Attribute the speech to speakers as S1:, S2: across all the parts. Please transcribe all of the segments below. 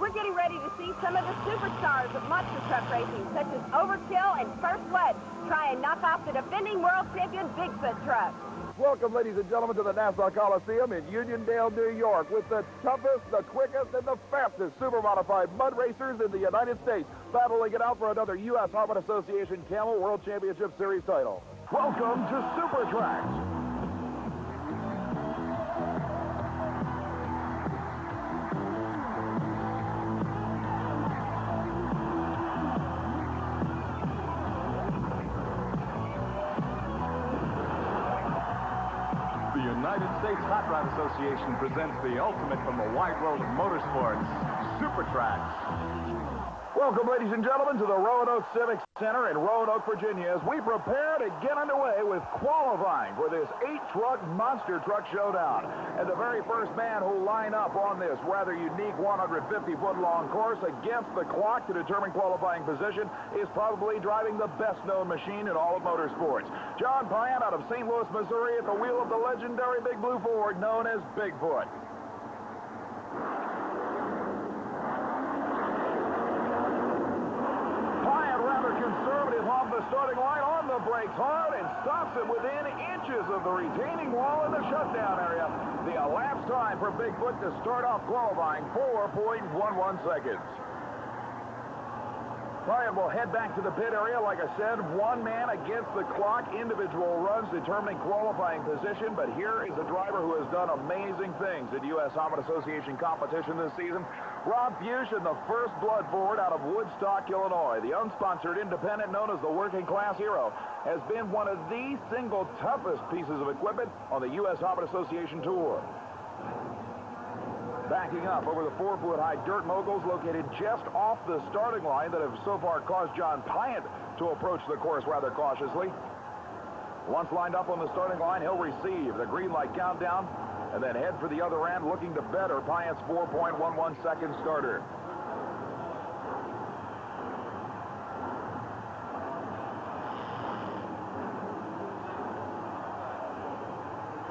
S1: We're getting ready to see some of the superstars of monster truck racing, such as Overkill and First Blood, try and knock off the defending world champion Bigfoot truck.
S2: Welcome, ladies and gentlemen, to the Nassau Coliseum in Uniondale, New York, with the toughest, the quickest, and the fastest super-modified mud racers in the United States, battling it out for another USHRA Association Camel World Championship Series title. Welcome to Super Trax.
S3: The United States Hot Rod Association presents the ultimate from the wide world of motorsports, Super Trax.
S2: Welcome, ladies and gentlemen, to the Roanoke Civic Center in Roanoke, Virginia, as we prepare to get underway with qualifying for this 8-truck monster truck showdown. And the very first man who'll line up on this rather unique 150-foot-long course against the clock to determine qualifying position is probably driving the best-known machine in all of motorsports. John Pyatt out of St. Louis, Missouri, at the wheel of the legendary Big Blue Ford known as Bigfoot. Conservative off the starting line, on the brakes hard, and stops it within inches of the retaining wall in the shutdown area. The elapsed time for Bigfoot to start off qualifying, 4.11 seconds. Ryan will head back to the pit area. Like I said, one man against the clock, individual runs determining qualifying position, but here is a driver who has done amazing things at U.S. Hot Rod Association competition this season. Rob Fuchs in the First Blood Ford out of Woodstock, Illinois. The unsponsored independent known as the Working Class Hero has been one of the single toughest pieces of equipment on the U.S. Hot Rod Association Tour. Backing up over the 4-foot-high dirt moguls located just off the starting line that have so far caused John Pyatt to approach the course rather cautiously. Once lined up on the starting line, he'll receive the green light countdown and then head for the other end looking to better Pyatt's 4.11 second starter.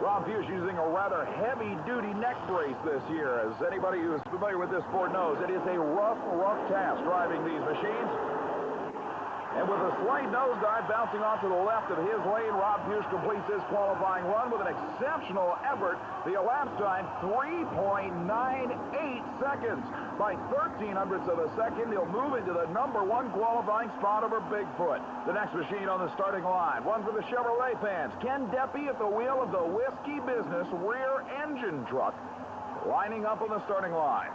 S2: Rob Fuchs using a rather heavy-duty neck brace this year. As anybody who is familiar with this sport knows, it is a rough task driving these machines. And with a slight nosedive bouncing off to the left of his lane, Rob Fuchs completes his qualifying run with an exceptional effort. The elapsed time, 3.98 seconds. By 0.13 of a second, he'll move into the #1 qualifying spot over Bigfoot. The next machine on the starting line, one for the Chevrolet fans. Ken Deppy at the wheel of the Whiskey Business rear engine truck, lining up on the starting line.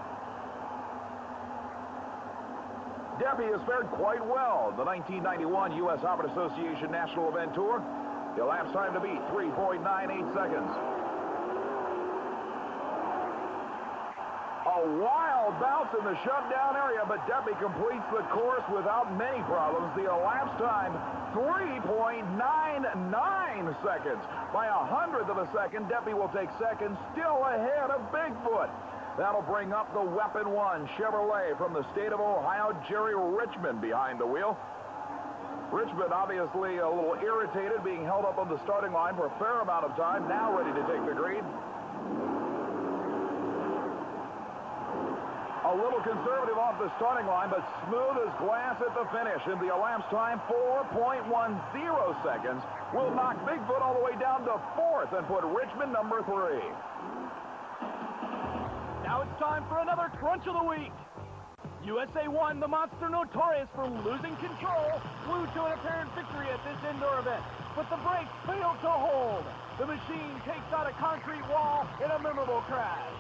S2: Deppy has fared quite well in the 1991 U.S. Hot Rod Association National Event Tour. The elapsed time to beat, 3.98 seconds. A wild bounce in the shutdown area, but Deppy completes the course without many problems. The elapsed time, 3.99 seconds. By 100th of a second, Deppy will take second, still ahead of Bigfoot. That'll bring up the Weapon 1 Chevrolet from the state of Ohio, Jerry Richmond behind the wheel. Richmond obviously a little irritated, being held up on the starting line for a fair amount of time, now ready to take the green. A little conservative off the starting line, but smooth as glass at the finish. In the elapsed time, 4.10 seconds, will knock Bigfoot all the way down to 4th and put Richmond #3.
S4: Now it's time for another crunch of the week. USA 1, the monster notorious for losing control, flew to an apparent victory at this indoor event, but the brakes failed to hold. The machine takes out a concrete wall in a memorable crash.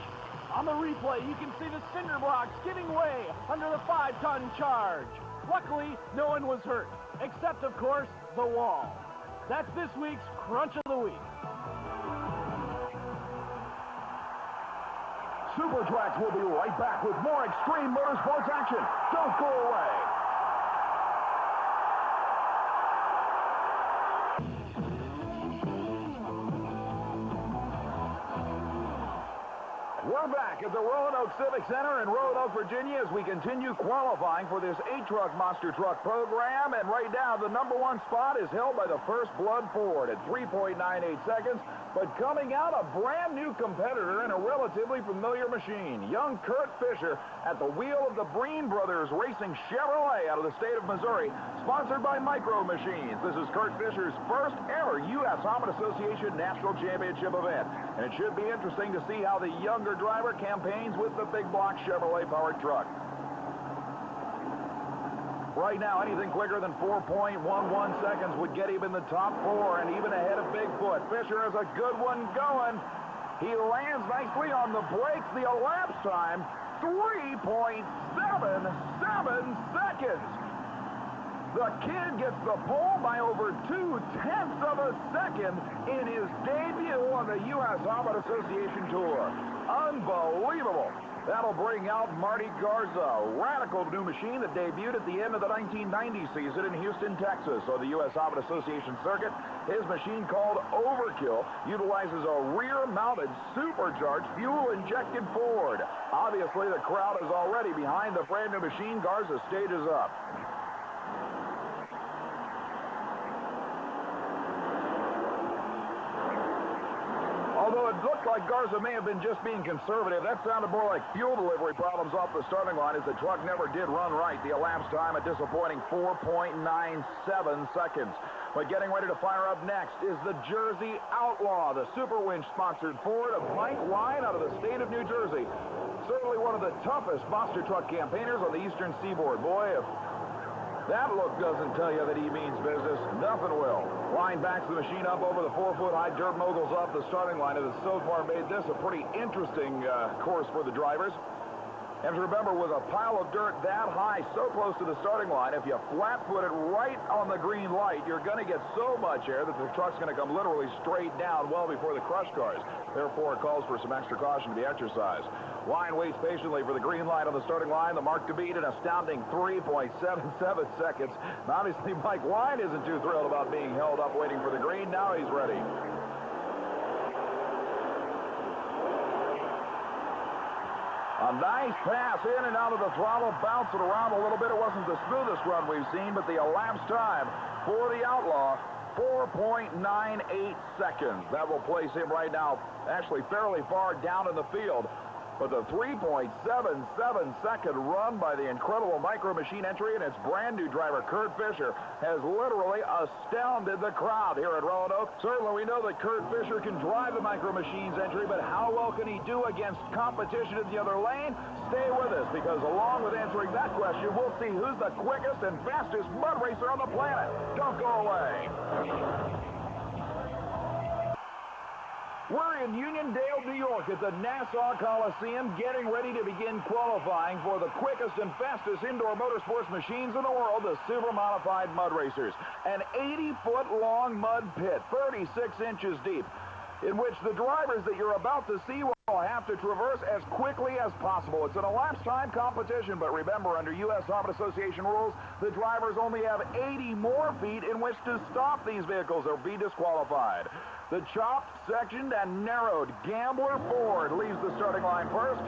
S4: On the replay, you can see the cinder blocks giving way under the 5-ton charge. Luckily, no one was hurt, except, of course, the wall. That's this week's Crunch of the Week.
S2: Super Trax will be right back with more extreme motorsports action. Don't go away. We're back back at the Roanoke Civic Center in Roanoke, Virginia, as we continue qualifying for this 8-truck monster truck program. And right now, the number 1 spot is held by the First Blood Ford at 3.98 seconds. But coming out, a brand new competitor in a relatively familiar machine. Young Kurt Fisher at the wheel of the Breen Brothers Racing Chevrolet out of the state of Missouri, sponsored by Micro Machines. This is Kurt Fisher's first ever USHRA Association National Championship event. And it should be interesting to see how the younger driver campaigns with the big block Chevrolet powered truck. Right now, anything quicker than 4.11 seconds would get him in the top 4 and even ahead of Bigfoot. Fisher has a good one going. He lands nicely on the brakes. The elapsed time, 3.77 seconds. The kid gets the pole by over 0.2 of a second in his debut on the USHRA Association Tour. Unbelievable. That'll bring out Marty Garza, a radical new machine that debuted at the end of the 1990 season in Houston, Texas, on the USHRA Association circuit. His machine, called Overkill, utilizes a rear-mounted, supercharged, fuel-injected Ford. Obviously, the crowd is already behind the brand new machine. Garza stages up. Although it looked like Garza may have been just being conservative, that sounded more like fuel delivery problems off the starting line, as the truck never did run right. The elapsed time, a disappointing 4.97 seconds. But getting ready to fire up next is the Jersey Outlaw, the Super Winch-sponsored Ford of Mike Wine out of the state of New Jersey. Certainly one of the toughest monster truck campaigners on the eastern seaboard. Boy, if that look doesn't tell you that he means business, nothing will. Line backs the machine up over the 4-foot-high dirt moguls off the starting line. It has so far made this a pretty interesting course for the drivers. And remember, with a pile of dirt that high, so close to the starting line, if you flat-foot it right on the green light, you're going to get so much air that the truck's going to come literally straight down well before the crush cars. Therefore, it calls for some extra caution to be exercised. Wine waits patiently for the green light on the starting line. The mark to beat, an astounding 3.77 seconds. And obviously, Mike Wine isn't too thrilled about being held up waiting for the green. Now he's ready. A nice pass in and out of the throttle, bouncing around a little bit. It wasn't the smoothest run we've seen, but the elapsed time for the Outlaw, 4.98 seconds. That will place him right now actually fairly far down in the field. But the 3.77 second run by the incredible Micro Machine entry and its brand new driver, Kurt Fisher, has literally astounded the crowd here at Roanoke. Certainly we know that Kurt Fisher can drive the Micro Machines entry, but how well can he do against competition in the other lane? Stay with us, because along with answering that question, we'll see who's the quickest and fastest mud racer on the planet. Don't go away. We're in Uniondale, New York at the Nassau Coliseum, getting ready to begin qualifying for the quickest and fastest indoor motorsports machines in the world, the Super Modified Mud Racers. An 80-foot-long mud pit, 36 inches deep, in which the drivers that you're about to see will have to traverse as quickly as possible. It's an elapsed time competition, but remember, under USHRA Association rules, the drivers only have 80 more feet in which to stop these vehicles or be disqualified. The chopped, sectioned, and narrowed Gambler Ford leaves the starting line first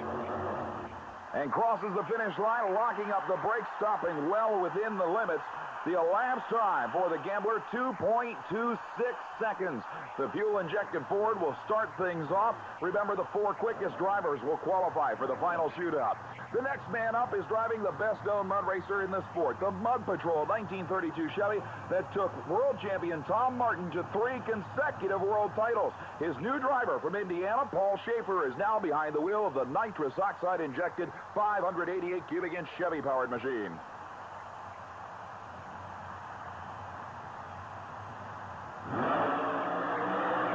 S2: and crosses the finish line, locking up the brakes, stopping well within the limits. The elapsed time for the Gambler, 2.26 seconds. The fuel-injected Ford will start things off. Remember, the 4 quickest drivers will qualify for the final shootout. The next man up is driving the best-known mud racer in the sport, the Mud Patrol 1932 Chevy that took world champion Tom Martin to 3 consecutive world titles. His new driver from Indiana, Paul Schaefer, is now behind the wheel of the nitrous oxide-injected 588 cubic-inch Chevy-powered machine.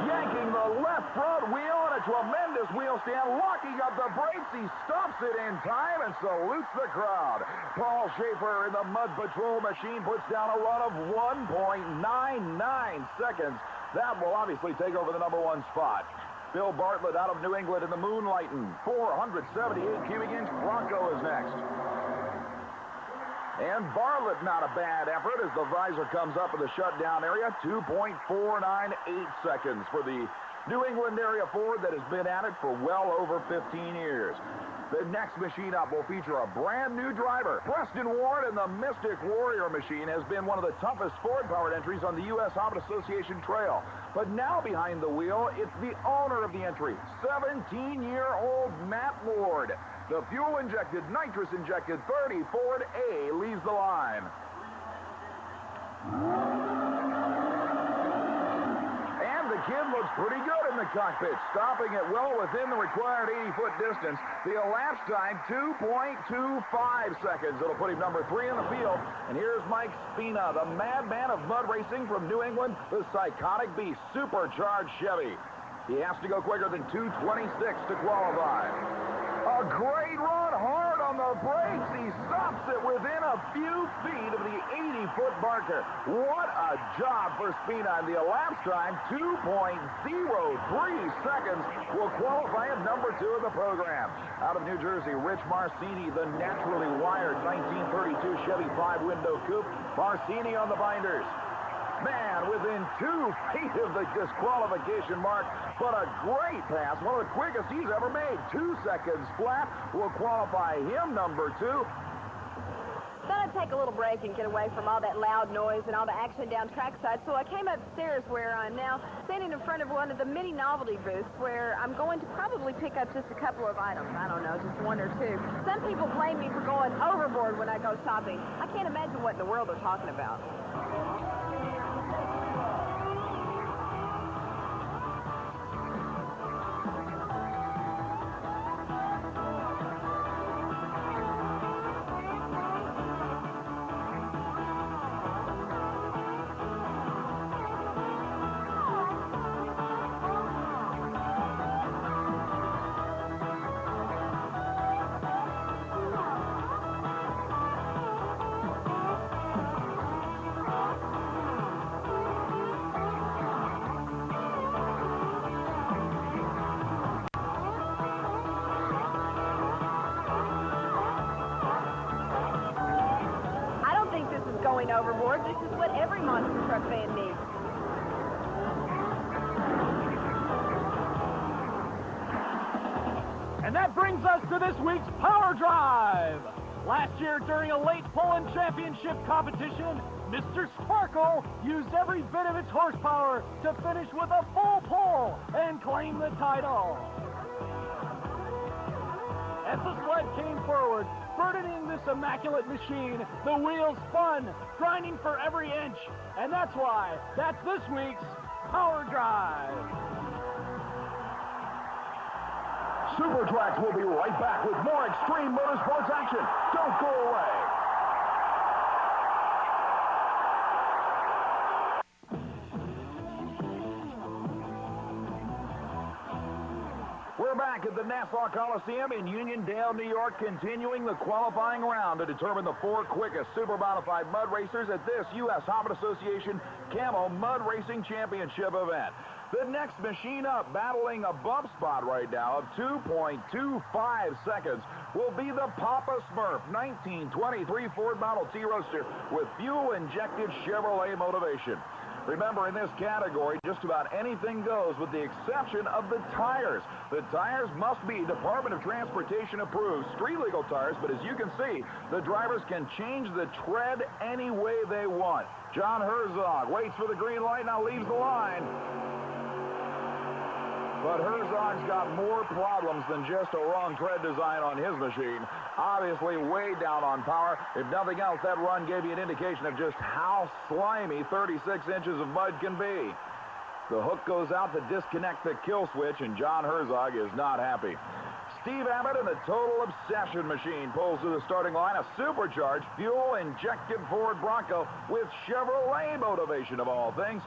S2: Yanking the left front wheel on a tremendous wheel stand, locking up the brakes. He stops it in time and salutes the crowd. Paul Schaefer in the Mud Patrol machine puts down a run of 1.99 seconds. That will obviously take over the number 1 spot. Bill Bartlett out of New England in the Moonlightin' 478 cubic-inch Bronco is next. And Bartlett, not a bad effort as the visor comes up in the shutdown area. 2.498 seconds for the New England area Ford that has been at it for well over 15 years. The next machine up will feature a brand new driver. Preston Ward and the Mystic Warrior machine has been one of the toughest Ford-powered entries on the U.S. Hobbit Association trail. But now behind the wheel, it's the owner of the entry, 17-year-old Matt Ward. The fuel-injected, nitrous-injected 30 Ford A leaves the line. The kid looks pretty good in the cockpit, stopping it well within the required 80-foot distance. The elapsed time, 2.25 seconds. It'll put him number 3 in the field. And here's Mike Spina, the madman of mud racing from New England, the psychotic beast, supercharged Chevy. He has to go quicker than 2:26 to qualify. A great run, hard on the brakes. He stops it within a few feet of the 80-foot marker. What a job for Spina. And the elapsed time, 2.03 seconds, will qualify at number 2 of the program. Out of New Jersey, Rich Marcini, the naturally wired 1932 Chevy 5-window coupe. Marcini on the binders. Man, within 2 feet of the disqualification mark, but a great pass, one of the quickest he's ever made. 2 seconds flat will qualify him number 2.
S1: Thought I'd take a little break and get away from all that loud noise and all the action down trackside, so I came upstairs where I'm now standing in front of one of the mini novelty booths where I'm going to probably pick up just a couple of items. I don't know, just 1 or 2. Some people blame me for going overboard when I go shopping. I can't imagine what in the world they're talking about. Overboard. This is what every monster truck fan needs.
S4: And that brings us to this week's Power Drive. Last year, during a late Poland championship competition, Mr. Sparkle used every bit of its horsepower to finish with a full pull and claim the title. As the sled came forward, burdening this immaculate machine, the wheels spun, grinding for every inch. And that's why, that's this week's Power Drive.
S2: Super Trax will be right back with more extreme motorsports action. Don't go away. We're back at the Nassau Coliseum in Uniondale, New York, continuing the qualifying round to determine the 4 quickest super modified mud racers at this U.S. Hobbit Association Camo Mud Racing Championship event. The next machine up, battling a bump spot right now of 2.25 seconds, will be the Papa Smurf 1923 Ford Model T Roadster with fuel-injected Chevrolet motivation. Remember, in this category, just about anything goes with the exception of the tires. The tires must be Department of Transportation approved, street legal tires, but as you can see, the drivers can change the tread any way they want. John Herzog waits for the green light, now leaves the line. But Herzog's got more problems than just a wrong tread design on his machine. Obviously way down on power. If nothing else, that run gave you an indication of just how slimy 36 inches of mud can be. The hook goes out to disconnect the kill switch, and John Herzog is not happy. Steve Abbott and the Total Obsession machine pulls to the starting line a supercharged, fuel-injected Ford Bronco with Chevrolet motivation of all things.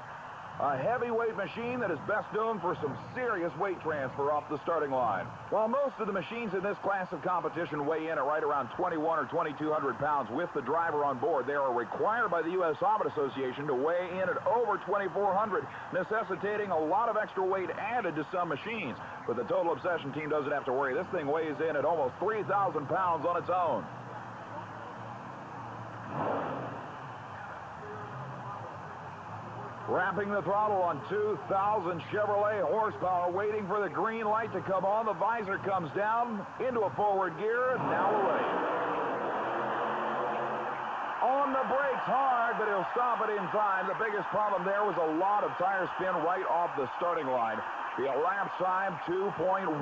S2: A heavyweight machine that is best known for some serious weight transfer off the starting line. While most of the machines in this class of competition weigh in at right around 21 or 2,200 pounds with the driver on board, they are required by the U.S. Hobbit Association to weigh in at over 2,400, necessitating a lot of extra weight added to some machines. But the Total Obsession team doesn't have to worry. This thing weighs in at almost 3,000 pounds on its own. Wrapping the throttle on 2,000 Chevrolet horsepower, waiting for the green light to come on. The visor comes down into a forward gear, now away. On the brakes hard, but he'll stop it in time. The biggest problem there was a lot of tire spin right off the starting line. The elapsed time, 2.195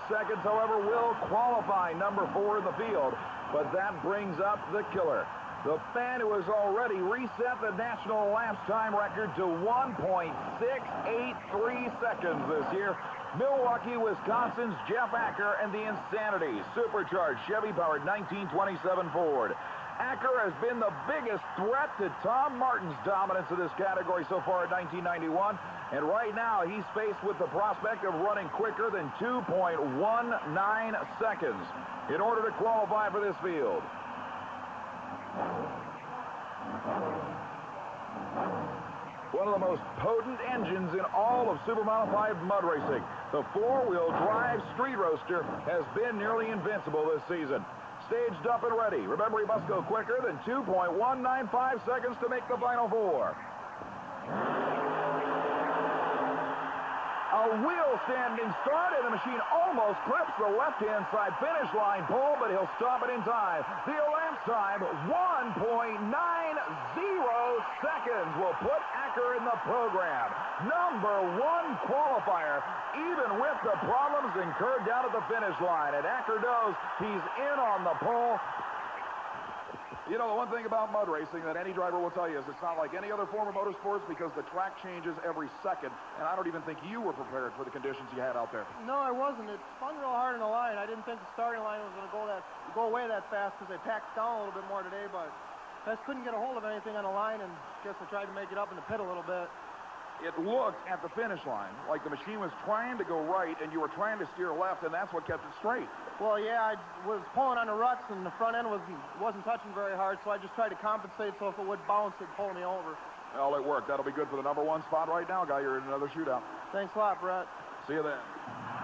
S2: seconds, however, will qualify number 4 in the field. But that brings up the killer. The fan who has already reset the national elapsed time record to 1.683 seconds this year. Milwaukee, Wisconsin's Jeff Acker and the Insanity supercharged Chevy-powered 1927 Ford. Acker has been the biggest threat to Tom Martin's dominance of this category so far in 1991. And right now, he's faced with the prospect of running quicker than 2.19 seconds in order to qualify for this field. One of the most potent engines in all of Super Modified mud racing. The four-wheel drive Street Roadster has been nearly invincible this season. Staged up and ready. Remember, he must go quicker than 2.195 seconds to make the final four. A wheel standing start, and the machine almost clips the left-hand side finish line pole, but he'll stop it in time. The elapsed time, 1.90 seconds, will put Acker in the program. Number 1 qualifier, even with the problems incurred down at the finish line. And Acker knows he's in on the pole.
S5: You know, the one thing about mud racing that any driver will tell you is it's not like any other form of motorsports because the track changes every second, and I don't even think you were prepared for the conditions you had out there.
S6: No, I wasn't. It spun real hard in the line. I didn't think the starting line was going to go away that fast because they packed down a little bit more today, but I just couldn't get a hold of anything on the line, and guess I tried to make it up in the pit a little bit.
S5: It looked at the finish line like the machine was trying to go right and you were trying to steer left, and that's what kept it straight.
S6: Well, yeah, I was pulling on the ruts, and the front end wasn't touching very hard, so I just tried to compensate so if it would bounce, it'd pull me over.
S5: Well, it worked. That'll be good for the number 1 spot right now, guy. You're in another shootout.
S6: Thanks a lot, Bret.
S5: See you then.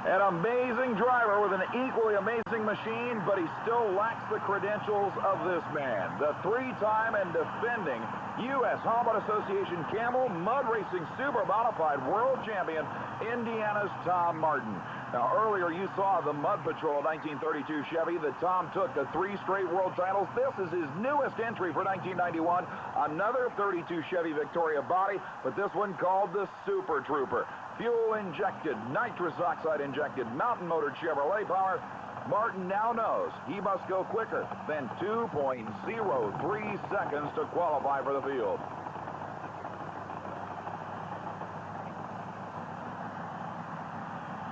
S2: An amazing driver with an equally amazing machine, but he still lacks the credentials of this man. The 3-time and defending U.S. Honda Association Camel Mud Racing Super Modified World Champion, Indiana's Tom Martin. Now, earlier you saw the Mud Patrol 1932 Chevy that Tom took to 3 straight world titles. This is his newest entry for 1991. Another 32 Chevy Victoria body, but this one called the Super Trooper. Fuel-injected, nitrous oxide-injected, mountain-motored Chevrolet power. Martin now knows he must go quicker than 2.03 seconds to qualify for the field.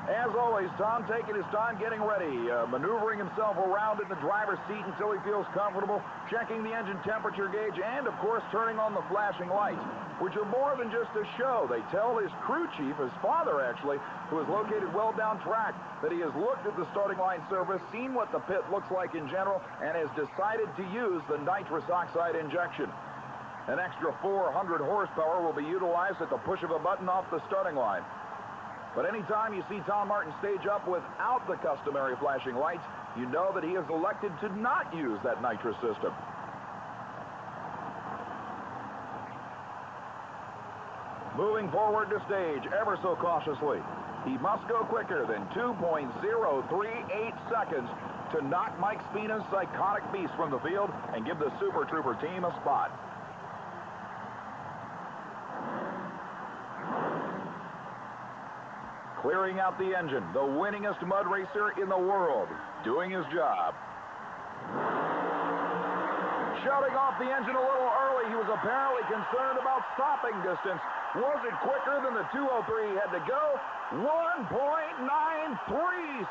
S2: As always, Tom taking his time getting ready, maneuvering himself around in the driver's seat until he feels comfortable, checking the engine temperature gauge, and, of course, turning on the flashing lights, which are more than just a show. They tell his crew chief, his father, actually, who is located well down track, that he has looked at the starting line surface, seen what the pit looks like in general, and has decided to use the nitrous oxide injection. An extra 400 horsepower will be utilized at the push of a button off the starting line. But anytime you see Tom Martin stage up without the customary flashing lights, you know that he has elected to not use that nitrous system. Moving forward to stage ever so cautiously. He must go quicker than 2.038 seconds to knock Mike Spina's psychotic beast from the field and give the Super Trooper team a spot. Clearing out the engine, the winningest mud racer in the world, doing his job. Shutting off the engine a little early, he was apparently concerned about stopping distance. Was it quicker than the 203 he had to go? 1.93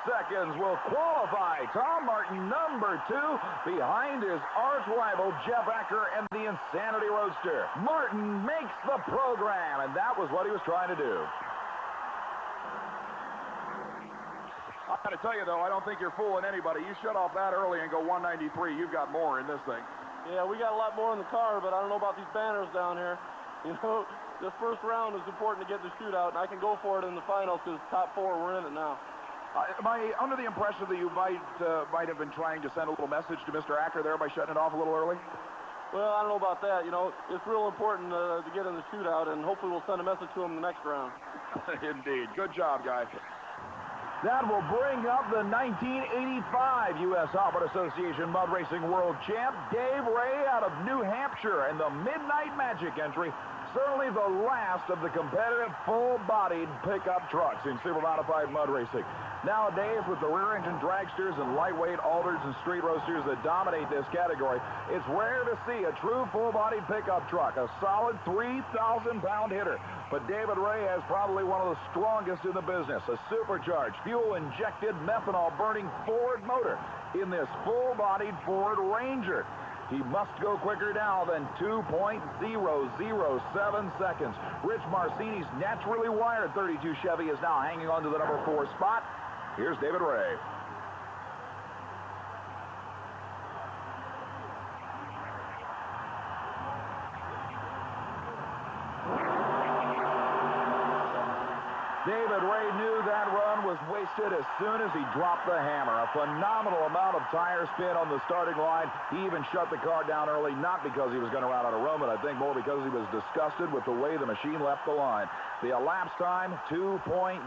S2: seconds will qualify Tom Martin, number 2, behind his arch rival Jeff Acker and the Insanity Roadster. Martin makes the program, and that was what he was trying to do.
S5: I got to tell you, though, I don't think you're fooling anybody. You shut off that early and go 193. You've got more in this thing.
S6: Yeah, we got a lot more in the car, but I don't know about these banners down here. You know, this first round is important to get the shootout, and I can go for it in the finals because top 4, we're in it now.
S5: Am I under the impression that you might have been trying to send a little message to Mr. Acker there by shutting it off a little early?
S6: Well, I don't know about that. You know, it's real important to get in the shootout, and hopefully we'll send a message to them in the next round.
S5: Indeed. Good job, guys.
S2: That will bring up the 1985 U.S. Open Association Mud Racing World Champ, Dave Ray out of New Hampshire, and the Midnight Magic entry. Certainly the last of the competitive full-bodied pickup trucks in super modified mud racing. Nowadays, with the rear-engine dragsters and lightweight alders and street roasters that dominate this category, it's rare to see a true full-bodied pickup truck, a solid 3,000-pound hitter. But David Ray has probably one of the strongest in the business, a supercharged, fuel-injected, methanol-burning Ford motor in this full-bodied Ford Ranger. He must go quicker now than 2.007 seconds. Rich Marcini's naturally wired 32 Chevy is now hanging on to the number 4 spot. Here's David Ray. David Ray knew that run was wasted as soon as he dropped the hammer. A phenomenal amount of tire spin on the starting line. He even shut the car down early, not because he was going to run out of room, but I think more because he was disgusted with the way the machine left the line. The elapsed time, 2.08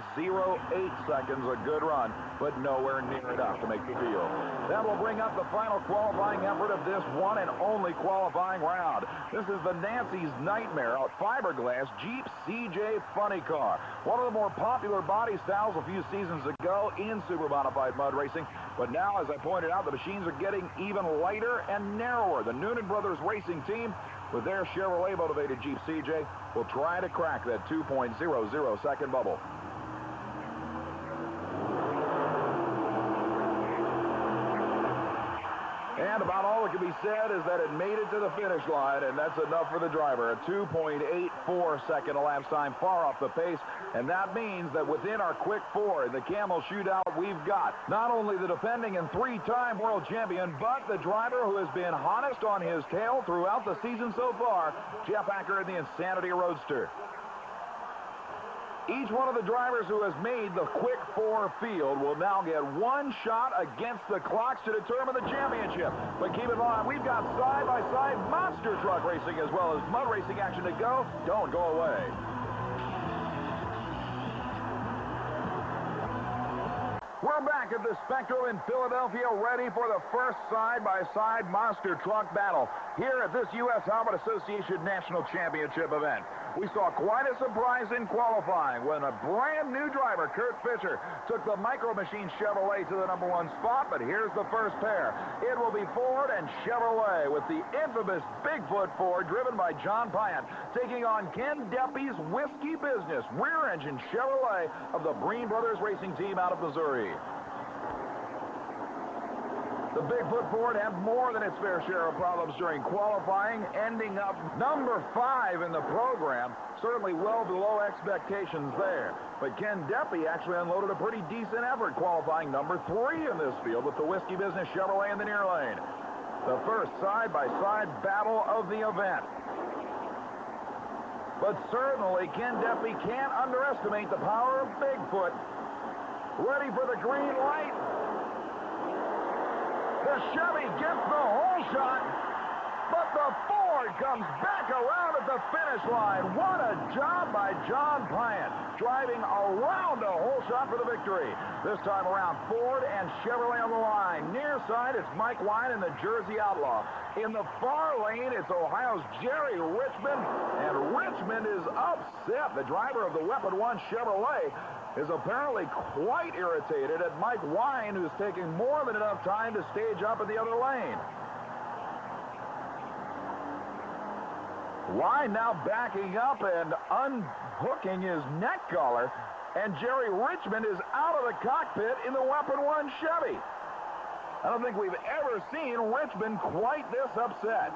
S2: seconds, a good run, but nowhere near enough to make the field. That will bring up the final qualifying effort of this one and only qualifying round. This is the Nancy's Nightmare, a fiberglass Jeep CJ funny car. One of the more popular body styles a few seasons ago in super modified mud racing. But now, as I pointed out, the machines are getting even lighter and narrower. The Noonan Brothers Racing Team, with their Chevrolet-motivated Jeep CJ, will try to crack that 2.00 second bubble. And about all that can be said is that it made it to the finish line, and that's enough for the driver. A 2.84 second elapsed time, far off the pace, and that means that within our quick four in the Camel Shootout, we've got not only the defending and three-time world champion, but the driver who has been hottest on his tail throughout the season so far, Jeff Acker in the Insanity Roadster. Each one of the drivers who has made the quick four field will now get one shot against the clocks to determine the championship. But keep in mind, we've got side-by-side monster truck racing as well as mud racing action to go. Don't go away. We're back at the Spectrum in Philadelphia, ready for the first side-by-side monster truck battle here at this U.S. Open Association National Championship event. We saw quite a surprise in qualifying when a brand new driver, Kurt Fisher, took the Micro Machine Chevrolet to the number 1 spot, but here's the first pair. It will be Ford and Chevrolet with the infamous Bigfoot Ford driven by John Pyatt taking on Ken Deppy's Whiskey Business rear-engine Chevrolet of the Breen Brothers Racing Team out of Missouri. The Bigfoot Ford had more than its fair share of problems during qualifying, ending up number 5 in the program. Certainly well below expectations there. But Ken Deppy actually unloaded a pretty decent effort, qualifying number 3 in this field with the Whiskey Business Chevrolet in the near lane. The first side-by-side battle of the event. But certainly Ken Deppy can't underestimate the power of Bigfoot. Ready for the green light. The Chevy gets the hole shot, but the Ford comes back around at the finish line. What a job by John Pyatt, driving around a hole shot for the victory. This time around, Ford and Chevrolet on the line. Near side, it's Mike Wine and the Jersey Outlaw. In the far lane, it's Ohio's Jerry Richmond, and Richmond is upset. The driver of the Weapon 1 Chevrolet is apparently quite irritated at Mike Wine, who's taking more than enough time to stage up in the other lane. Wine now backing up and unhooking his neck collar, and Jerry Richmond is out of the cockpit in the Weapon 1 Chevy. I don't think we've ever seen Richmond quite this upset.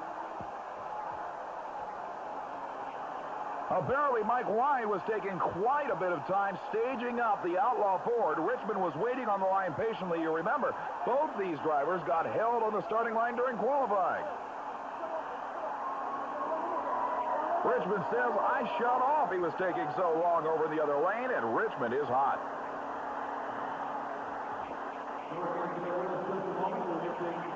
S2: Apparently, Mike Wine was taking quite a bit of time staging up the Outlaw Ford. Richmond was waiting on the line patiently. You remember, both these drivers got held on the starting line during qualifying. Richmond says, I shut off. He was taking so long over in the other lane, and Richmond is hot.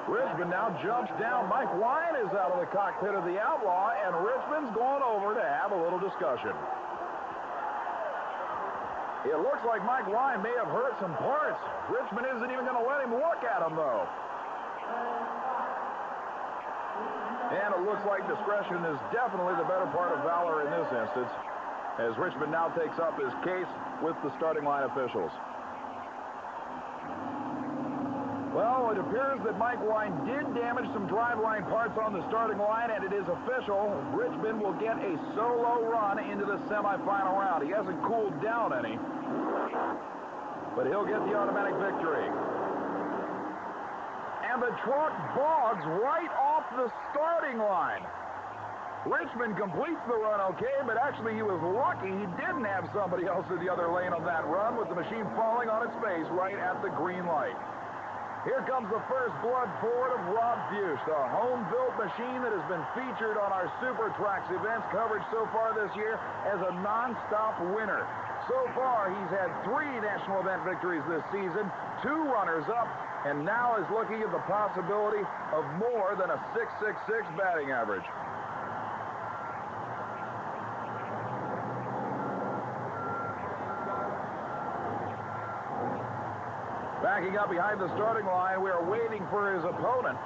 S2: Richmond now jumps down. Mike Wine is out of the cockpit of the Outlaw, and Richmond's going over to have a little discussion. It looks like Mike Wine may have hurt some parts. Richmond isn't even going to let him look at him, though. And it looks like discretion is definitely the better part of valor in this instance, as Richmond now takes up his case with the starting line officials. Well, it appears that Mike Wine did damage some driveline parts on the starting line, and it is official. Richmond will get a solo run into the semifinal round. He hasn't cooled down any, but he'll get the automatic victory. And the truck bogs right off the starting line. Richmond completes the run okay, but actually he was lucky he didn't have somebody else in the other lane on that run, with the machine falling on its face right at the green light. Here comes the first blood forward of Rob Bush, the home-built machine that has been featured on our Super Trax events coverage so far this year as a non-stop winner. So far, he's had 3 national event victories this season, 2 runners-up, and now is looking at the possibility of more than a .666 batting average. Backing up behind the starting line, we are waiting for his opponent.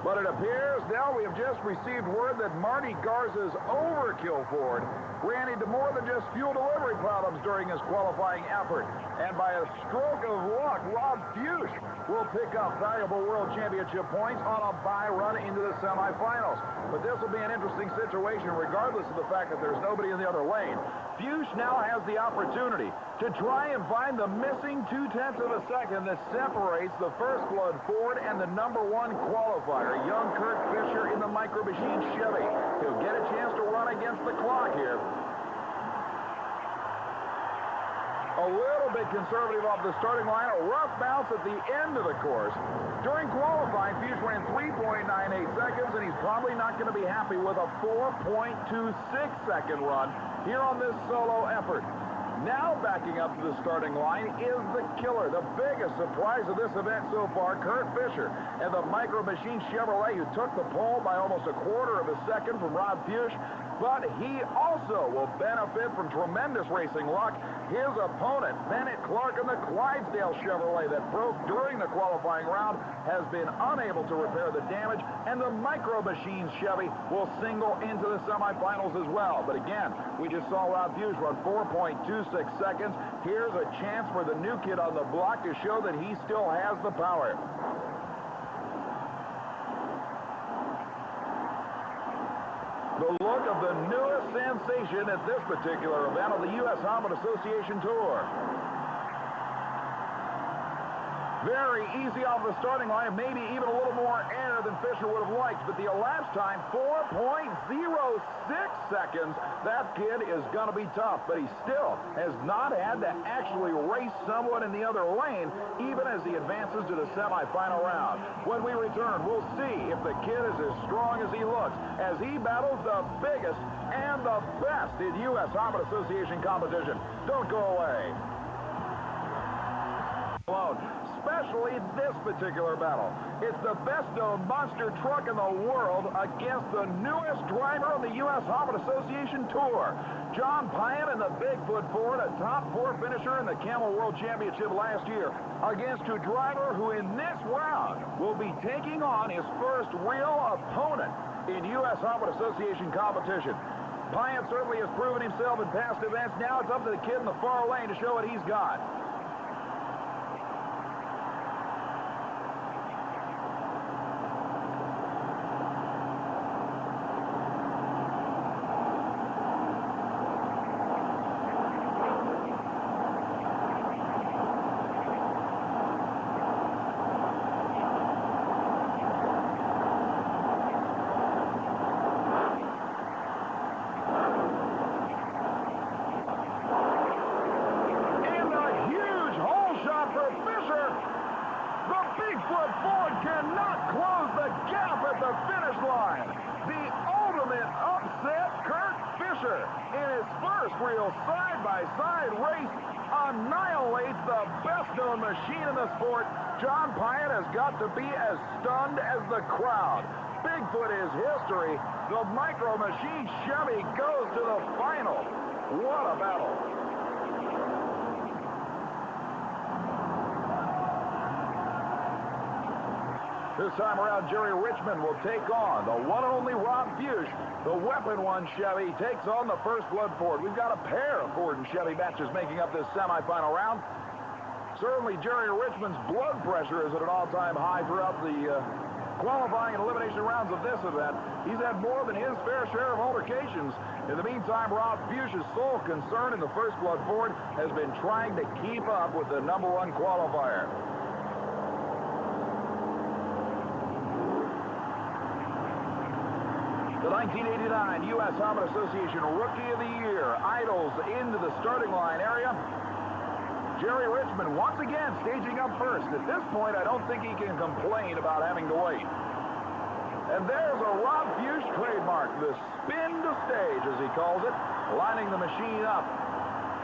S2: But it appears now we have just received word that Marty Garza's Overkill Ford ran into more than just fuel delivery problems during his qualifying effort. And by a stroke of luck, Rob Bush will pick up valuable World Championship points on a bye run into the semifinals. But this will be an interesting situation regardless of the fact that there's nobody in the other lane. Bush now has the opportunity to try and find the missing 0.2 of a second that separates the first blood Ford and the #1 qualifier, young Kurt Fisher in the Micro Machine Chevy. He'll get a chance to run against the clock here. A little bit conservative off the starting line, a rough bounce at the end of the course. During qualifying, Bush ran 3.98 seconds, and he's probably not going to be happy with a 4.26-second run here on this solo effort. Now backing up to the starting line is the killer, the biggest surprise of this event so far, Kurt Fisher, and the Micro Machine Chevrolet, who took the pole by almost a quarter of a second from Rob Bush. But he also will benefit from tremendous racing luck. His opponent, Bennett Clark in the Clydesdale Chevrolet that broke during the qualifying round, has been unable to repair the damage, and the Micro Machines Chevy will single into the semifinals as well. But again, we just saw Rob Bush run 4.26 seconds. Here's a chance for the new kid on the block to show that he still has the power. The look of the newest sensation at this particular event on the U.S.HRA Association Tour. Very easy off the starting line, maybe even a little more air than Fisher would have liked, but the elapsed time, 4.06 seconds. That kid is going to be tough, but he still has not had to actually race someone in the other lane, even as he advances to the semifinal round. When we return, we'll see if the kid is as strong as he looks, as he battles the biggest and the best in U.S.HRA Association competition. Don't go away. Especially this particular battle. It's the best-known monster truck in the world against the newest driver on the U.S.HRA Association Tour. John Pyatt in the Bigfoot Ford, a top 4 finisher in the Camel World Championship last year, against a driver who in this round will be taking on his first real opponent in U.S.HRA Association competition. Pyatt certainly has proven himself in past events. Now it's up to the kid in the far lane to show what he's got. In his first first real side-by-side race annihilates the best-known machine in the sport. John Pyatt has got to be as stunned as the crowd. Bigfoot is history. The Micro Machine Chevy goes to the final. What a battle. This time around, Jerry Richmond will take on the one and only Rob Bush. The Weapon One Chevy takes on the First Blood Ford. We've got a pair of Ford and Chevy matches making up this semifinal round. Certainly, Jerry Richmond's blood pressure is at an all-time high throughout the qualifying and elimination rounds of this event. He's had more than his fair share of altercations. In the meantime, Rob Bush's sole concern in the First Blood Ford has been trying to keep up with the number one qualifier. The 1989 U.S. Harmon Association Rookie of the Year idles into the starting line area. Jerry Richmond once again staging up first. At this point, I don't think he can complain about having to wait. And there's a Rob Bush trademark, the spin to stage, as he calls it, lining the machine up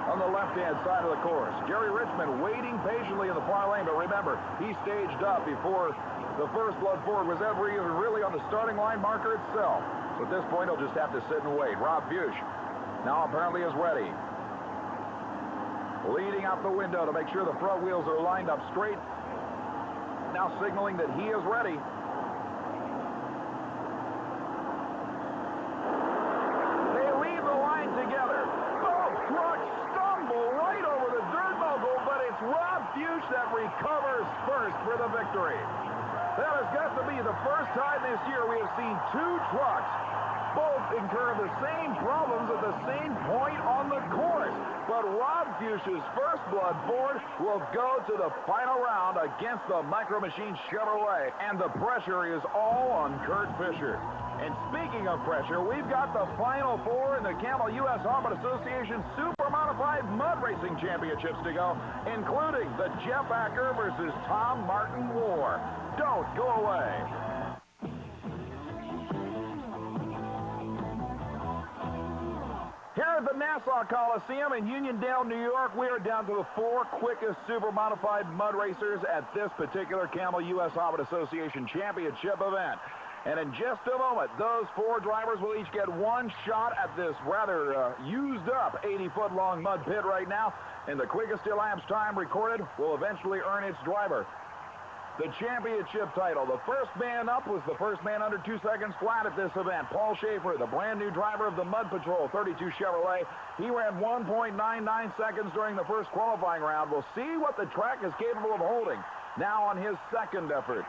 S2: on the left-hand side of the course. Jerry Richmond waiting patiently in the far lane, but remember, he staged up before the First Blood Ford was ever even really on the starting line marker itself. So at this point, he'll just have to sit and wait. Rob Bush now apparently is ready. Leading out the window to make sure the front wheels are lined up straight. Now signaling that he is ready. They leave the line together. Both trucks stumble right over the dirt mogul, but it's Rob Bush that recovers first for the victory. That has got to be the first time this year we have seen two trucks both incur the same problems at the same point on the course. But Rob Bush's First Blood Ford will go to the final round against the Micro Machine Chevrolet. And the pressure is all on Kurt Fisher. And speaking of pressure, we've got the Final Four in the Camel U.S. Harmon Association Super Modified Mud Racing Championships to go, including the Jeff Acker versus Tom Martin War. Don't go away. Here at the Nassau Coliseum in Uniondale, New York, we are down to the four quickest super modified mud racers at this particular Camel U.S. Harmon Association Championship event. And in just a moment, those four drivers will each get one shot at this rather used-up 80-foot-long mud pit right now. And the quickest elapsed time recorded will eventually earn its driver the championship title. The first man up was the first man under 2 seconds flat at this event. Paul Schaefer, the brand new driver of the Mud Patrol 32 Chevrolet. He ran 1.99 seconds during the first qualifying round. We'll see what the track is capable of holding now on his second effort.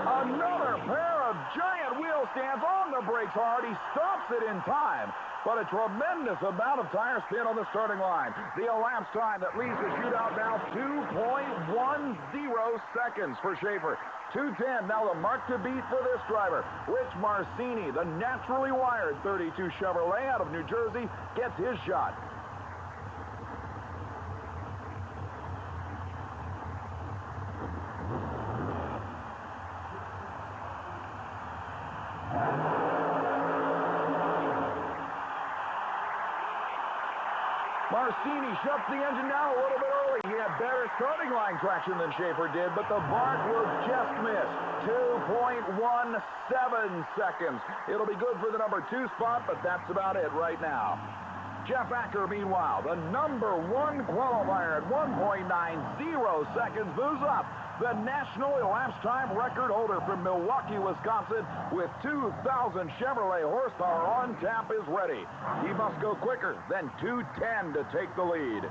S2: Another pair of giant wheel stands on the brakes hard. He stops it in time. But a tremendous amount of tire spin on the starting line. The elapsed time that leads the shootout now 2.10 seconds for Schaefer. 2:10 now the mark to beat for this driver. Rich Marcini, the naturally wired 32 Chevrolet out of New Jersey, gets his shot. Marcini shuts the engine down a little bit early. He had better starting line traction than Schaefer did, but the mark will just miss. 2.17 seconds. It'll be good for the number 2 spot, but that's about it right now. Jeff Acker, meanwhile, the number 1 qualifier at 1.90 seconds, moves up. The national elapsed time record holder from Milwaukee, Wisconsin, with 2,000 Chevrolet horsepower on tap, is ready. He must go quicker than 2:10 to take the lead.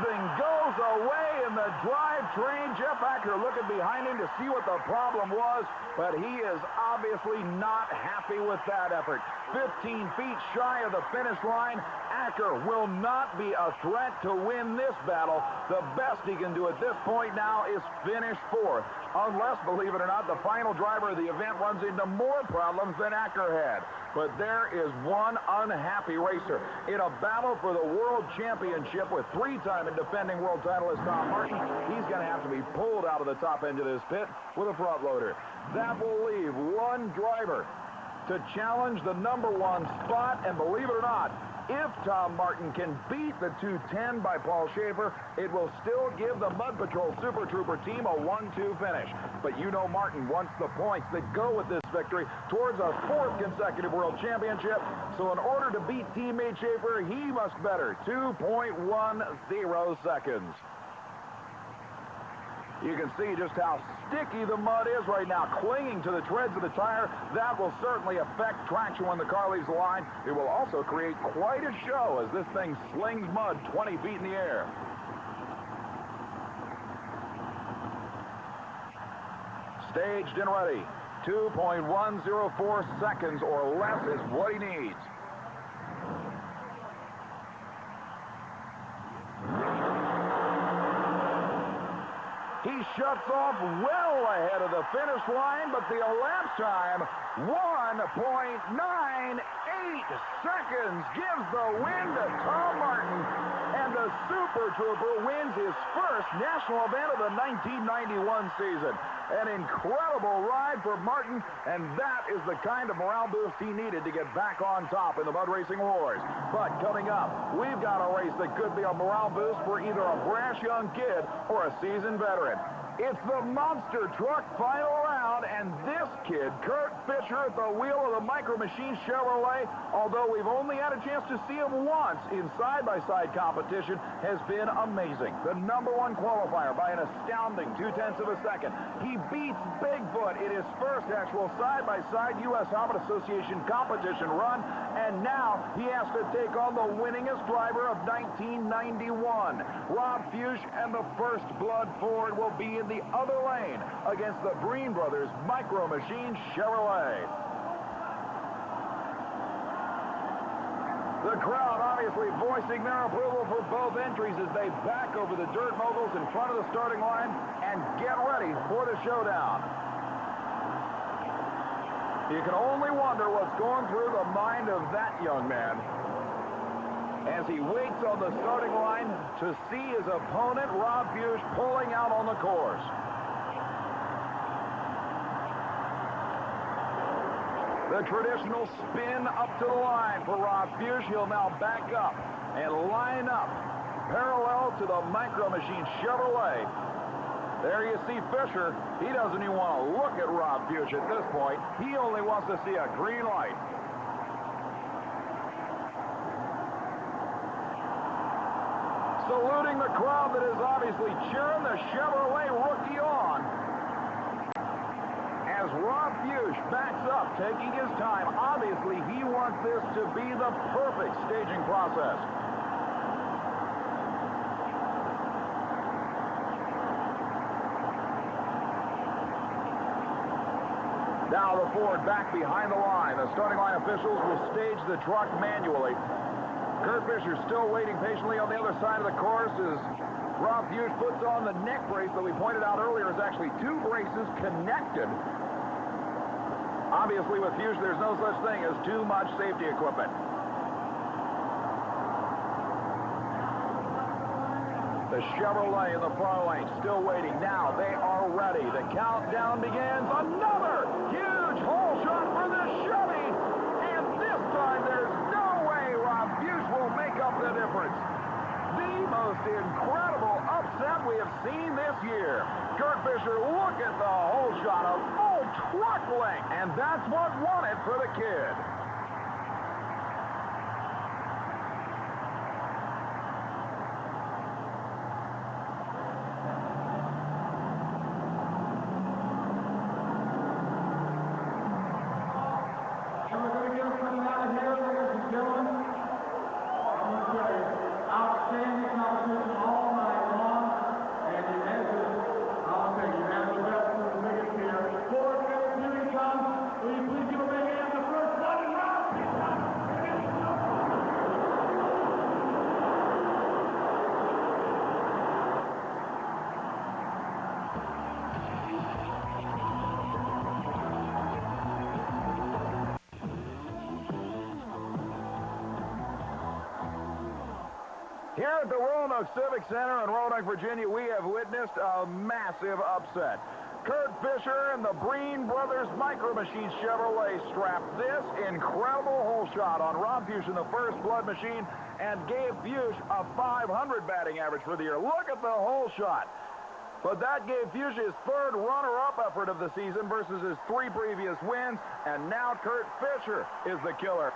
S2: Something goes away in the drivetrain. Jeff Acker looking behind him to see what the problem was, but he is obviously not happy with that effort. 15 feet shy of the finish line. Acker will not be a threat to win this battle. The best he can do at this point now is finish 4th, unless, believe it or not, the final driver of the event runs into more problems than Acker had. But there is one unhappy racer. In a battle for the World Championship with three-time and defending world titleist Tom Martin, he's going to have to be pulled out of the top end of this pit with a front loader. That will leave one driver to challenge the number one spot, and believe it or not, if Tom Martin can beat the 210 by Paul Schaefer, it will still give the Mud Patrol Super Trooper team a 1-2 finish. But you know Martin wants the points that go with this victory towards a fourth consecutive world championship. So in order to beat teammate Schaefer, he must better 2.10 seconds. You can see just how sticky the mud is right now, clinging to the treads of the tire. That will certainly affect traction when the car leaves the line. It will also create quite a show as this thing slings mud 20 feet in the air. Staged and ready. 2.104 seconds or less is what he needs. He shuts off well ahead of the finish line, but the elapsed time, 1.98 seconds, gives the win to Tom Martin, and the Super Trooper wins his first national event of the 1991 season. An incredible ride for Martin, and that is the kind of morale boost he needed to get back on top in the mud racing wars. But coming up, we've got a race that could be a morale boost for either a brash young kid or a seasoned veteran. It's the Monster Truck final round, and this kid, Kurt Fisher, at the wheel of the Micro Machine Chevrolet, although we've only had a chance to see him once in side-by-side competition, has been amazing. The #1 qualifier by an astounding 0.2 seconds. He beats Bigfoot in his first actual side-by-side U.S. Helmet Association competition run, and now he has to take on the winningest driver of 1991. Rob Fuchs and the First Blood Ford will be in the other lane against the Breen Brothers Micro Machine Chevrolet. The crowd obviously voicing their approval for both entries as they back over the dirt moguls in front of the starting line and get ready for the showdown. You can only wonder what's going through the mind of that young man as he waits on the starting line to see his opponent, Rob Fuchs, pulling out on the course. The traditional spin up to the line for Rob Fuchs. He'll now back up and line up parallel to the Micro Machine Chevrolet. There you see Fisher. He doesn't even want to look at Rob Fuchs at this point. He only wants to see a green light. Saluting the crowd that is obviously cheering the Chevrolet rookie on. As Rob Fuchs backs up, taking his time, obviously he wants this to be the perfect staging process. Now the Ford back behind the line. The starting line officials will stage the truck manually. Kurt Fisher still waiting patiently on the other side of the course as Rob Fuchs puts on the neck brace that we pointed out earlier is actually two braces connected. Obviously with Fuchs there's no such thing as too much safety equipment. The Chevrolet in the far lane still waiting. Now they are ready. The countdown begins. Another huge hole shot for the Chevy. And this time there's no way Rob Fuchs will make up the difference. The most incredible upset we have seen this year. Kurt Fisher, look at the hole shot, a full truck length. And that's what won it for the kid.
S7: Will you please give a big hand to the first one?
S2: Here at the Roanoke Civic Center in Roanoke, Virginia, we have witnessed a massive upset. Kurt Fisher and the Breen Brothers Micro Machine Chevrolet strapped this incredible hole shot on Rob Fuchs in the First Blood Machine and gave Fuchs a .500 batting average for the year. Look at the hole shot. But that gave Fuchs his third runner-up effort of the season versus his 3 previous wins, and now Kurt Fisher is the killer.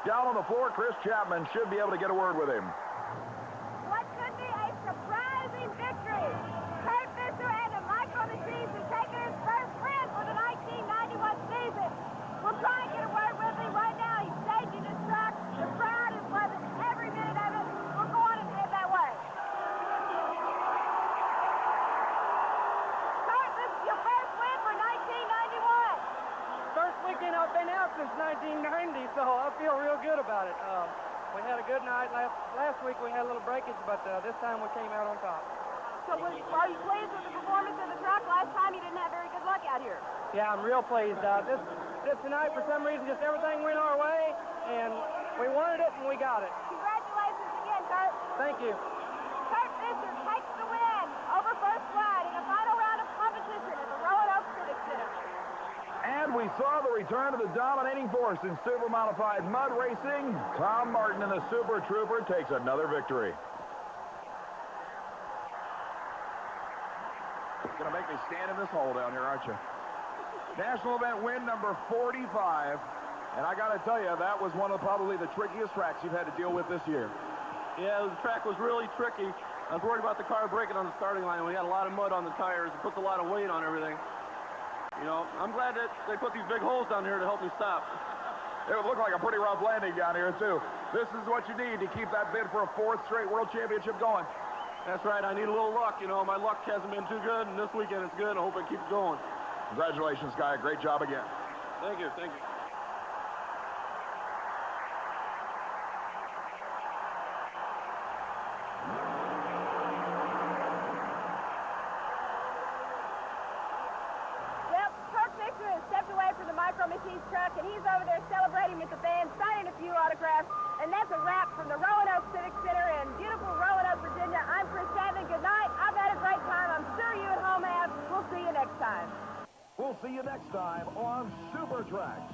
S2: Down on the floor, Chris Chapman should be able to get a word with him.
S1: What could be a surprising victory. Kurt Fisher and the Micro Machines have taken his first win for the 1991 season. We'll try and get a word with him right now. He's staging his truck. The crowd is loving every minute of it. We'll go on and head that way. Kurt, this is your first win for 1991.
S6: First weekend I've been out since 1990, so I feel real good about it. We had a good night. Last week we had a little breakage, but this time we came out on top.
S1: So are you pleased with the performance of the truck? Last time you didn't have very good luck out here.
S6: Yeah, I'm real pleased. This tonight, for some reason, just everything went our way, and we wanted it, and we got it.
S1: Congratulations again, Kurt.
S6: Thank you.
S1: Kurt Fisher takes the win over First Blood in the final round of competition at the Roanoke Civic Center.
S2: And we saw the return of the dominating force in super modified mud racing. Tom Martin and the Super Trooper takes another victory.
S5: Going to make me stand in this hole down here, aren't you? National event win number 45. And I got to tell you, that was one of probably the trickiest tracks you've had to deal with this year.
S6: Yeah, the track was really tricky. I was worried about the car breaking on the starting line. We had a lot of mud on the tires. It puts a lot of weight on everything. You know, I'm glad that they put these big holes down here to help me stop.
S5: It would look like a pretty rough landing down here, too. This is what you need to keep that bid for a 4th straight World Championship going.
S6: That's right. I need a little luck. You know, my luck hasn't been too good, and this weekend it's good. I hope it keeps going.
S5: Congratulations, Guy. Great job again.
S6: Thank you. Thank you.
S1: Micro Machines truck, and he's over there celebrating with the fans, signing a few autographs. And that's a wrap from the Roanoke Civic Center in beautiful Roanoke, Virginia. I'm Kris. Good night. I've had a great time. I'm sure you at home have. We'll see you next time.
S2: We'll see you next time on Super Trax.